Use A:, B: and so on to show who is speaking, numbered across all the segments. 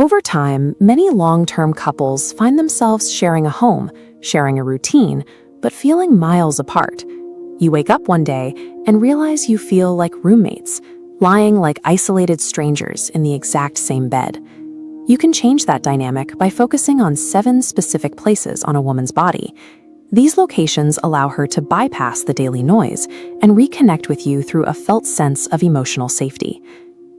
A: Over time, many long-term couples find themselves sharing a home, sharing a routine, but feeling miles apart. You wake up one day and realize you feel like roommates, lying like isolated strangers in the exact same bed. You can change that dynamic by focusing on 7 specific places on a woman's body. These locations allow her to bypass the daily noise and reconnect with you through a felt sense of emotional safety.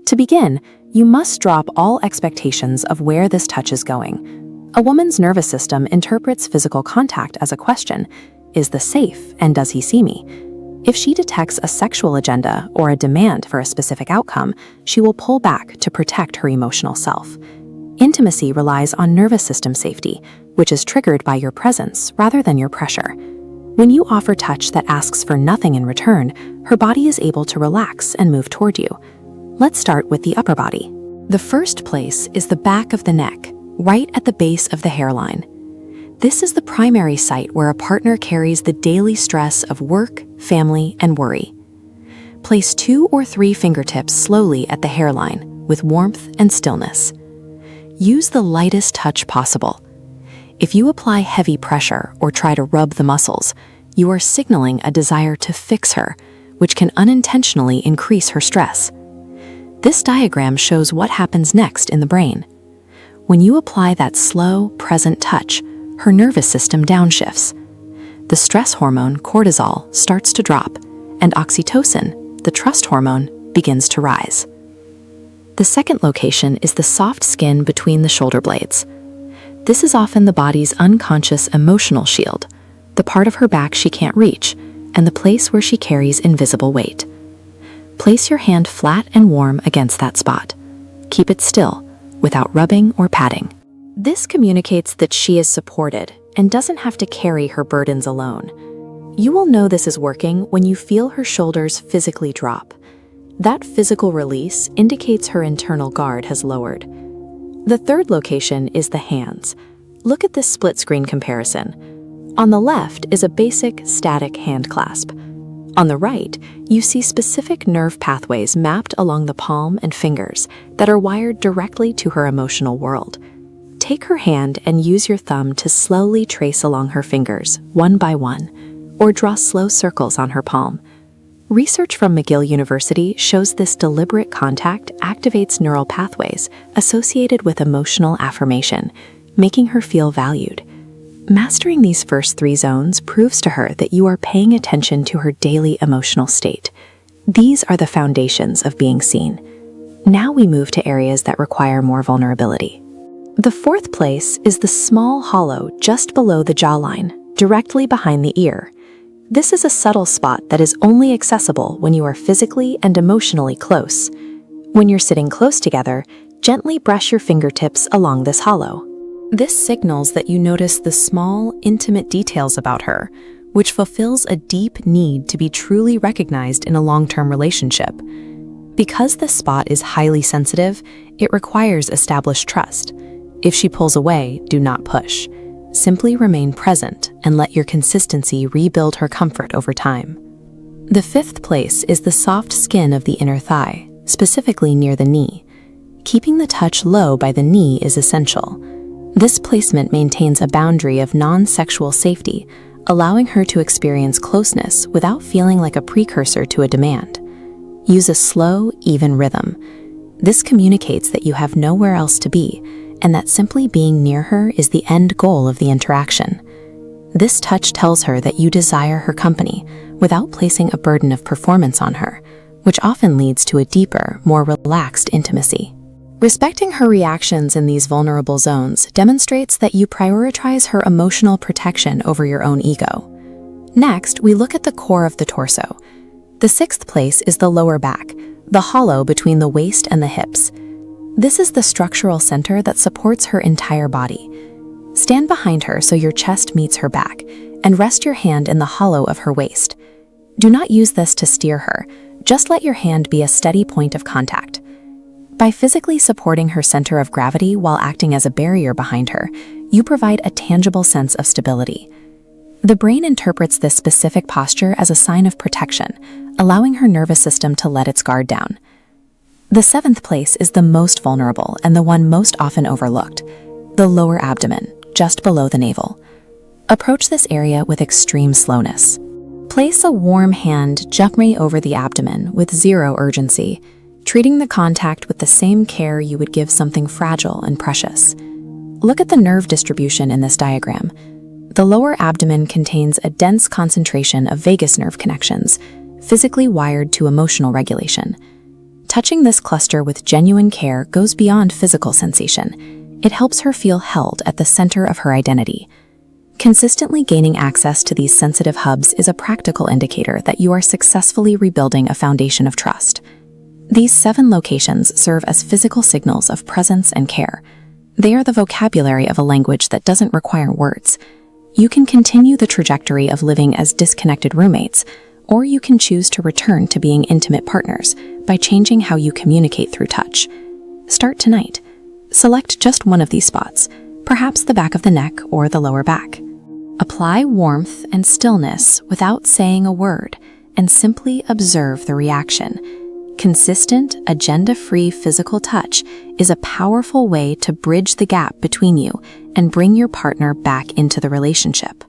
A: To begin, you must drop all expectations of where this touch is going. A woman's nervous system interprets physical contact as a question: is this safe, and does he see me? If she detects a sexual agenda or a demand for a specific outcome, she will pull back to protect her emotional self. Intimacy relies on nervous system safety, which is triggered by your presence rather than your pressure. When you offer touch that asks for nothing in return, her body is able to relax and move toward you. Let's start with the upper body. The first place is the back of the neck, right at the base of the hairline. This is the primary site where a partner carries the daily stress of work, family, and worry. Place 2 or 3 fingertips slowly at the hairline with warmth and stillness. Use the lightest touch possible. If you apply heavy pressure or try to rub the muscles, you are signaling a desire to fix her, which can unintentionally increase her stress. This diagram shows what happens next in the brain. When you apply that slow, present touch, her nervous system downshifts. The stress hormone cortisol starts to drop, and oxytocin, the trust hormone, begins to rise. The second location is the soft skin between the shoulder blades. This is often the body's unconscious emotional shield, the part of her back she can't reach, and the place where she carries invisible weight. Place your hand flat and warm against that spot. Keep it still, without rubbing or patting. This communicates that she is supported and doesn't have to carry her burdens alone. You will know this is working when you feel her shoulders physically drop. That physical release indicates her internal guard has lowered. The third location is the hands. Look at this split-screen comparison. On the left is a basic, static hand clasp. On the right, you see specific nerve pathways mapped along the palm and fingers that are wired directly to her emotional world. Take her hand and use your thumb to slowly trace along her fingers, one by one, or draw slow circles on her palm. Research from McGill University shows this deliberate contact activates neural pathways associated with emotional affirmation, making her feel valued. Mastering these first 3 zones proves to her that you are paying attention to her daily emotional state. These are the foundations of being seen. Now we move to areas that require more vulnerability. The fourth place is the small hollow just below the jawline, directly behind the ear. This is a subtle spot that is only accessible when you are physically and emotionally close. When you're sitting close together, gently brush your fingertips along this hollow. This signals that you notice the small, intimate details about her, which fulfills a deep need to be truly recognized in a long-term relationship. Because this spot is highly sensitive, it requires established trust. If she pulls away, do not push. Simply remain present and let your consistency rebuild her comfort over time. The fifth place is the soft skin of the inner thigh, specifically near the knee. Keeping the touch low by the knee is essential. This placement maintains a boundary of non-sexual safety, allowing her to experience closeness without feeling like a precursor to a demand. Use a slow, even rhythm. This communicates that you have nowhere else to be, and that simply being near her is the end goal of the interaction. This touch tells her that you desire her company without placing a burden of performance on her, which often leads to a deeper, more relaxed intimacy. Respecting her reactions in these vulnerable zones demonstrates that you prioritize her emotional protection over your own ego. Next, we look at the core of the torso. The sixth place is the lower back, the hollow between the waist and the hips. This is the structural center that supports her entire body. Stand behind her so your chest meets her back, and rest your hand in the hollow of her waist. Do not use this to steer her, just let your hand be a steady point of contact. By physically supporting her center of gravity while acting as a barrier behind her, you provide a tangible sense of stability. The brain interprets this specific posture as a sign of protection, allowing her nervous system to let its guard down. The seventh place is the most vulnerable and the one most often overlooked, the lower abdomen, just below the navel. Approach this area with extreme slowness. Place a warm hand gently over the abdomen with zero urgency, treating the contact with the same care you would give something fragile and precious. Look at the nerve distribution in this diagram. The lower abdomen contains a dense concentration of vagus nerve connections, physically wired to emotional regulation. Touching this cluster with genuine care goes beyond physical sensation. It helps her feel held at the center of her identity. Consistently gaining access to these sensitive hubs is a practical indicator that you are successfully rebuilding a foundation of trust. These 7 locations serve as physical signals of presence and care. They are the vocabulary of a language that doesn't require words. You can continue the trajectory of living as disconnected roommates, or you can choose to return to being intimate partners by changing how you communicate through touch. Start tonight. Select just one of these spots, perhaps the back of the neck or the lower back. Apply warmth and stillness without saying a word, and simply observe the reaction. Consistent, agenda-free physical touch is a powerful way to bridge the gap between you and bring your partner back into the relationship.